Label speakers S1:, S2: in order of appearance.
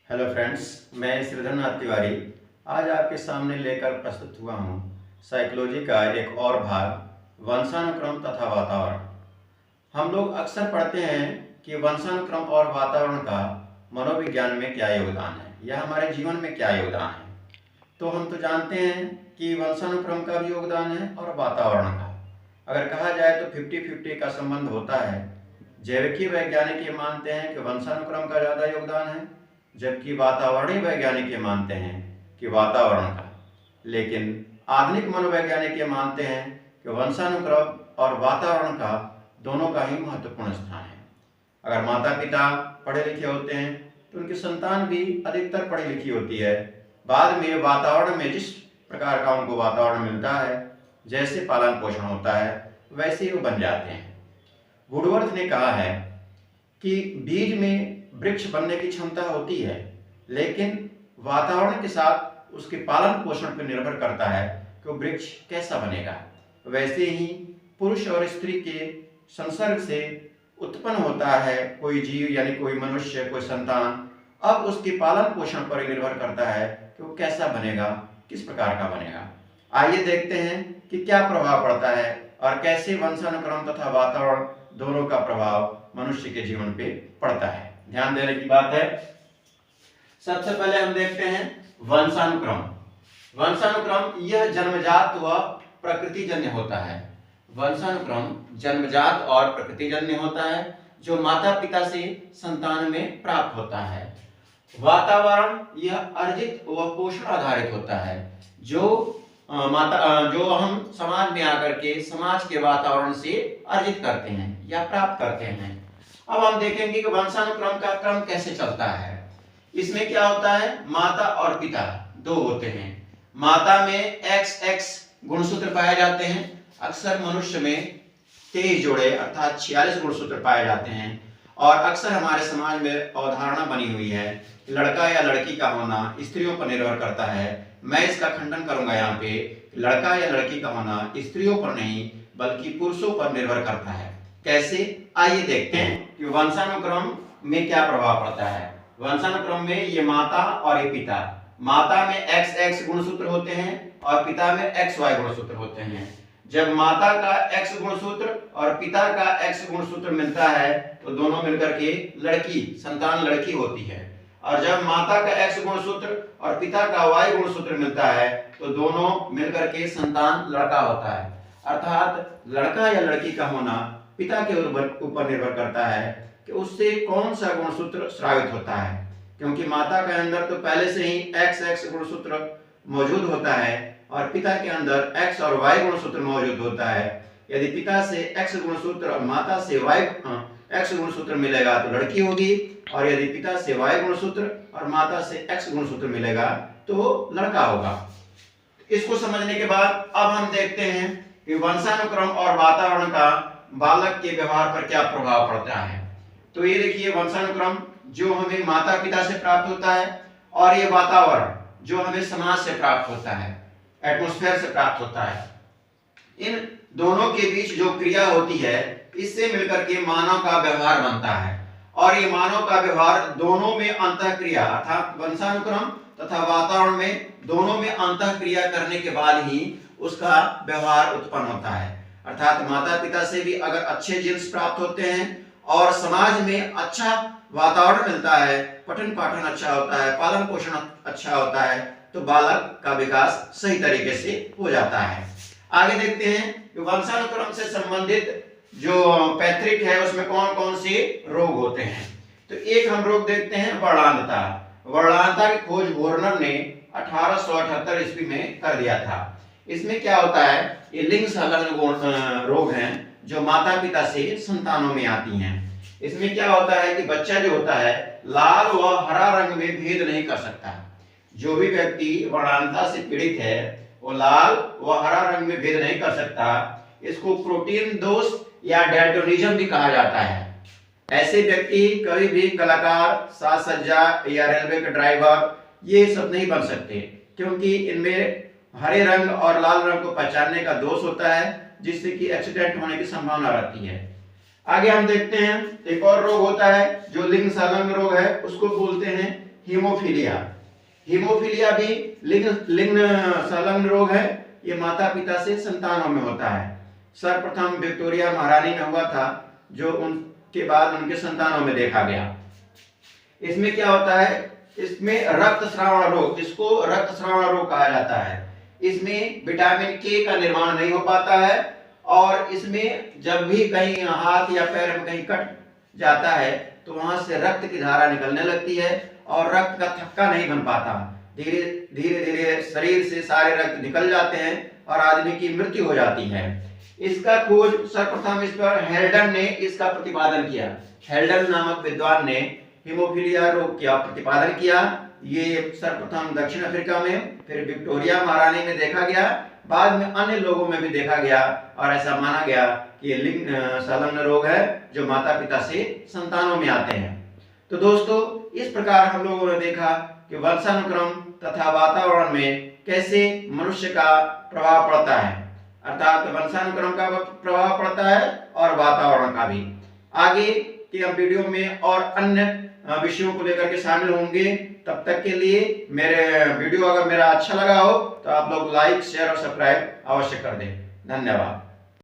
S1: Hello friends, मैं श्रीधर नाथ तिवारी आज आपके सामने लेकर प्रस्तुत हुआ हूँ साइकोलॉजी का एक और भाग वंशानुक्रम तथा वातावरण। हम लोग अक्सर पढ़ते हैं कि वंशानुक्रम और वातावरण का मनोविज्ञान में क्या योगदान है या हमारे जीवन में क्या योगदान है। तो हम तो जानते हैं कि वंशानुक्रम का भी योगदान है और वातावरण का। अगर कहा जाए तो 50-50 का संबंध होता है। जैविकी वैज्ञानिक ये मानते हैं कि वंशानुक्रम का ज़्यादा योगदान है, जबकि वातावरणीय वैज्ञानिक ये मानते हैं कि वातावरण का। लेकिन आधुनिक मनोवैज्ञानिक ये मानते हैं कि वंशानुक्रम और वातावरण का दोनों का ही महत्वपूर्ण स्थान है। अगर माता पिता पढ़े लिखे होते हैं तो उनकी संतान भी अधिकतर पढ़ी लिखी होती है। बाद में वातावरण में जिस प्रकार का उनको वातावरण मिलता है, जैसे पालन पोषण होता है, वैसे ही वो बन जाते हैं। वुडवर्थ ने कहा है कि बीज में वृक्ष बनने की क्षमता होती है, लेकिन वातावरण के साथ उसके पालन पोषण पर निर्भर करता है कि वो वृक्ष कैसा बनेगा। वैसे ही पुरुष और स्त्री के संसर्ग से उत्पन्न होता है कोई जीव, यानी कोई मनुष्य, कोई संतान। अब उसके पालन पोषण पर निर्भर करता है कि वो कैसा बनेगा, किस प्रकार का बनेगा। आइए देखते हैं कि क्या प्रभाव पड़ता है और कैसे वंशानुक्रम तथा वातावरण दोनों का प्रभाव मनुष्य के जीवन पे पड़ता है। ध्यान देने की बात है। सबसे पहले हम देखते हैं वंशानुक्रम। वंशानुक्रम यह जन्मजात व प्रकृतिजन्य होता है। वंशानुक्रम जन्मजात और प्रकृतिजन्य होता है, जो माता पिता से संतान में प्राप्त होता है। वातावरण यह अर्जित व पोषण आधारित होता है, जो हम समाज में आकर के समाज के वातावरण से अर्जित करते हैं या प्राप्त करते हैं। अब हम देखेंगे कि वंशानुक्रम का क्रम कैसे चलता है। इसमें क्या होता है, माता और पिता दो होते हैं। माता में XX गुणसूत्र पाए जाते हैं। अक्सर मनुष्य में 23 जोड़े अर्थात 46 गुणसूत्र पाए जाते हैं। और अक्सर हमारे समाज में अवधारणा बनी हुई है, लड़का या लड़की का होना स्त्रियों पर निर्भर करता है। मैं इसका खंडन करूंगा यहाँ पे। लड़का या लड़की का होना स्त्रियों पर नहीं बल्कि पुरुषों पर निर्भर करता है। कैसे, आइए देखते हैं कि वंशानुक्रम में क्या प्रभाव पड़ता है। वंशानुक्रम में ये माता और ये पिता। माता में XX गुणसूत्र होते हैं और पिता में XY गुणसूत्र होते हैं। जब माता का X गुणसूत्र और पिता का X गुणसूत्र मिलता है तो दोनों मिलकर के लड़की, संतान लड़की होती है। और जब माता का X गुणसूत्र और पिता का Y गुणसूत्र मिलता है तो दोनों मिलकर के संतान लड़का होता है। अर्थात लड़का या लड़की का होना पिता के ऊपर निर्भर करता है कि उससे कौन सा गुणसूत्र स्रावित होता है, क्योंकि माता के अंदर तो पहले से ही XX गुणसूत्र मौजूद होता है और पिता के अंदर X और Y गुणसूत्र मौजूद होता है। यदि पिता से X गुणसूत्र और माता से X गुणसूत्र मिलेगा तो लड़की होगी, और यदि पिता से Y गुणसूत्र और माता से X गुणसूत्र मिलेगा तो लड़का होगा। इसको समझने के बाद अब हम देखते हैं कि वंशानुक्रम और वातावरण का बालक के व्यवहार पर क्या प्रभाव पड़ता है। तो ये देखिए, वंशानुक्रम जो हमें माता पिता से प्राप्त होता है और ये वातावरण जो हमें समाज से प्राप्त होता है, एटमॉस्फेयर से प्राप्त होता है। इन दोनों के बीच जो क्रिया होती है, इससे मिलकर के मानव का व्यवहार बनता है। और ये मानव का व्यवहार दोनों में अंतःक्रिया अर्थात वंशानुक्रम तथा वातावरण में दोनों में अंतःक्रिया करने के बाद ही उसका व्यवहार उत्पन्न होता है। अर्थात माता पिता से भी अगर अच्छे जीन्स प्राप्त होते हैं और समाज में अच्छा वातावरण मिलता है, पठन पाठन अच्छा होता है, पालन पोषण अच्छा होता है, तो बालक का विकास सही तरीके से हो जाता है। आगे देखते हैं कि वंशानुक्रम से संबंधित जो पैतृक है उसमें कौन कौन से रोग होते हैं। तो एक हम रोग देखते हैं वर्णांधता। वर्णांधता की खोज वॉर्नर ने 1878 ईस्वी में कर दिया था। इसमें क्या होता है, ये लिंग संलग्न रोग हैं जो माता पिता से संतानों में आती हैं। इसमें क्या होता है कि बच्चा जो होता है लाल व हरा रंग में भेद नहीं कर सकता। जो भी व्यक्ति वर्णांधता से पीड़ित है वो लाल व हरा रंग में भेद नहीं कर सकता। इसको प्रोटीन दोष या डैल्टोनिज्म भी कहा जाता है। ऐसे व्यक्ति कभी भी कलाकार, साज सज्जा या रेलवे के ड्राइवर ये सब नहीं बन सकते, क्योंकि इनमें हरे रंग और लाल रंग को पहचानने का दोष होता है, जिससे कि एक्सीडेंट होने की संभावना रहती है। आगे हम देखते हैं एक और रोग होता है जो लिंग संलग्न रोग है, उसको बोलते हैं हीमोफीलिया। हीमोफीलिया भी लिंग लिंग संलग्न रोग है। ये माता पिता से संतानों में होता है। सर्वप्रथम विक्टोरिया महारानी में हुआ था, जो उनके बाद उनके संतानों में देखा गया। इसमें क्या होता है, इसमें रक्तस्राव रोग, जिसको रक्तस्राव रोग कहा जाता है, इसमें विटामिन के का निर्माण नहीं हो पाता है और इसमें जब भी कहीं हाथ या पैर में कहीं कट जाता है तो वहां से रक्त की धारा निकलने लगती है और रक्त का थक्का नहीं बन पाता। धीरे धीरे शरीर से सारे रक्त निकल जाते हैं और आदमी की मृत्यु हो जाती है। इसका खोज सर्वप्रथम इस पर हेल्डन ने इसका प्रतिपादन किया। हेल्डन नामक विद्वान ने हीमोफीलिया रोग का प्रतिपादन किया। ये सर्वप्रथम दक्षिण अफ्रीका में, फिर विक्टोरिया महारानी में देखा गया, बाद में अन्य लोगों में भी देखा गया और ऐसा माना गया कि ये लिंग संलग्न रोग है जो माता पिता से संतानों में आते हैं। तो दोस्तों, इस प्रकार हम लोगों ने देखा कि वंशानुक्रम तथा वातावरण में कैसे मनुष्य का प्रभाव पड़ता है, अर्थात वंशानुक्रम का प्रभाव पड़ता है और वातावरण का भी। आगे के हम वीडियो में और अन्य विषयों को लेकर के शामिल होंगे। तब तक के लिए मेरे वीडियो अगर मेरा अच्छा लगा हो तो आप लोग लाइक, शेयर और सब्सक्राइब अवश्य कर दें। धन्यवाद।